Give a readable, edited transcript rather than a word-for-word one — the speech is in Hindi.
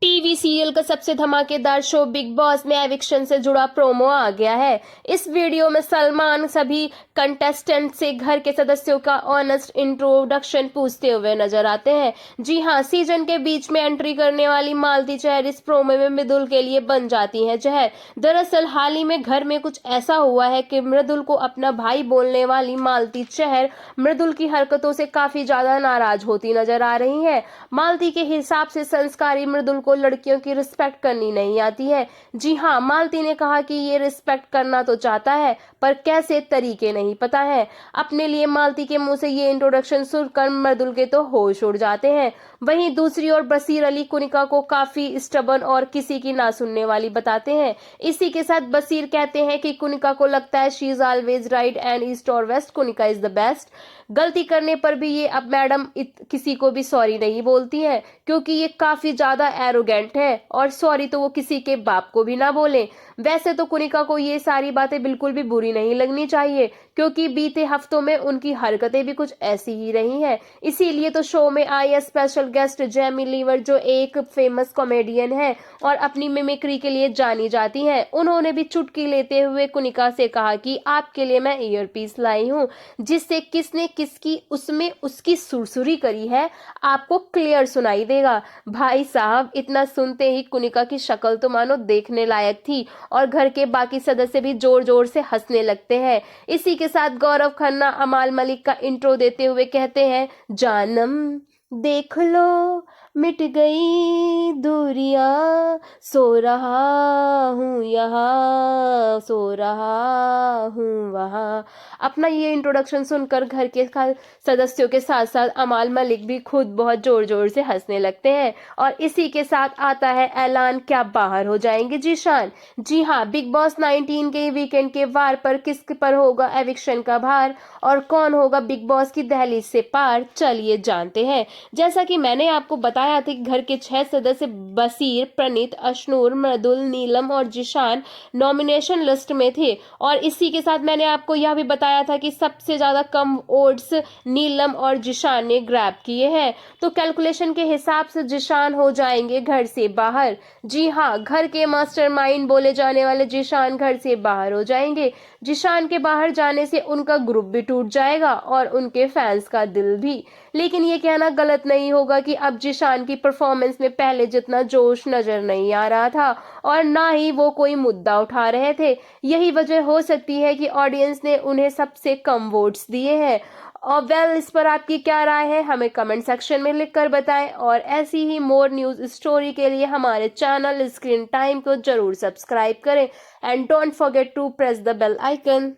टीवी सीरियल का सबसे धमाकेदार शो बिग बॉस में एविक्शन से जुड़ा प्रोमो आ गया है। इस वीडियो में सलमान सभी कंटेस्टेंट से घर के सदस्यों का ऑनेस्ट इंट्रोडक्शन पूछते हुए नजर आते हैं। जी हां, सीजन के बीच में एंट्री करने वाली मालती चहर इस प्रोमो में मृदुल के लिए बन जाती हैं जहर। दरअसल हाल ही में घर में कुछ ऐसा हुआ है कि मृदुल को अपना भाई बोलने वाली मालती चहर मृदुल की हरकतों से काफी ज्यादा नाराज होती नजर आ रही है। मालती के हिसाब से संस्कारी मृदुल को लड़कियों की रिस्पेक्ट करनी नहीं आती है। जी हाँ, मालती ने कहा कि ये रिस्पेक्ट करना तो चाहता है पर कैसे तरीके नहीं पता है। अपने लिए मालती के मुंह से ये इंट्रोडक्शन सुनकर मृदुल के तो होश उड़ जाते हैं। वहीं दूसरी ओर बसीर अली कुनिका को काफी स्टबर्न और किसी की ना सुनने वाली बताते हैं। इसी के साथ बसीर कहते हैं कि कुनिका को लगता है she is always right and east or west Kunika is the best. गलती करने पर भी ये अब मैडम किसी को भी सॉरी नहीं बोलती है क्योंकि ये काफी ज्यादा एरोगेंट है और सॉरी तो वो किसी के बाप को भी ना बोले। वैसे तो कुनिका को ये सारी बातें बिल्कुल भी बुरी नहीं लगनी चाहिए क्योंकि बीते हफ्तों में उनकी हरकतें भी कुछ ऐसी ही रही हैं। इसीलिए तो शो में आई है स्पेशल गेस्ट जेमी लीवर जो एक फेमस कॉमेडियन है और अपनी मिमिक्री के लिए जानी जाती हैं। उन्होंने भी चुटकी लेते हुए कुनिका से कहा कि आपके लिए मैं ईयरपीस लाई हूँ जिससे किसने किसकी उसमें उसकी सुरसुरी करी है आपको क्लियर सुनाई देगा। भाई साहब, इतना सुनते ही कुनिका की शक्ल तो मानो देखने लायक थी और घर के बाकी सदस्य भी जोर जोर से हंसने लगते हैं। इसी के साथ गौरव खन्ना अमाल मलिक का इंट्रो देते हुए कहते हैं, जानम देख लो मिट गई दूरियां, सो रहा हूँ यहाँ सो रहा हूँ वहाँ। अपना ये इंट्रोडक्शन सुनकर घर के सदस्यों के साथ साथ अमाल मलिक भी खुद बहुत जोर जोर से हंसने लगते हैं। और इसी के साथ आता है ऐलान, क्या बाहर हो जाएंगे जीशान। जी हाँ, बिग बॉस 19 के वीकेंड के वार पर किस पर होगा एविक्शन का भार और कौन होगा बिग बॉस की दहलीज से पार, चलिए जानते हैं। जैसा कि मैंने आपको बताया था कि घर के 6 सदस्य बसीर, प्रणीत, अशनूर, मृदुल, नीलम और जिशान नॉमिनेशन लिस्ट में थे और इसी के साथ मैंने आपको यह भी बताया था कि सबसे ज्यादा कम वोट्स नीलम और जिशान ने ग्रैब किए हैं। तो कैलकुलेशन के हिसाब से जिशान हो जाएंगे घर से बाहर। जी हाँ, घर के मास्टरमाइंड बोले जाने वाले जिशान घर से बाहर हो जाएंगे। जिशान के बाहर जाने से उनका ग्रुप भी टूट जाएगा और उनके फैंस का दिल भी। लेकिन ये कहना गलत नहीं होगा कि अब जिशान की परफॉर्मेंस में पहले जितना जोश नजर नहीं आ रहा था और ना ही वो कोई मुद्दा उठा रहे थे। यही वजह हो सकती है कि ऑडियंस ने उन्हें सबसे कम वोट्स दिए हैं। और इस पर आपकी क्या राय है हमें कमेंट सेक्शन में लिखकर बताएं और ऐसी ही मोर न्यूज स्टोरी के लिए हमारे चैनल स्क्रीन टाइम को जरूर सब्सक्राइब करें and don't forget to press the bell icon.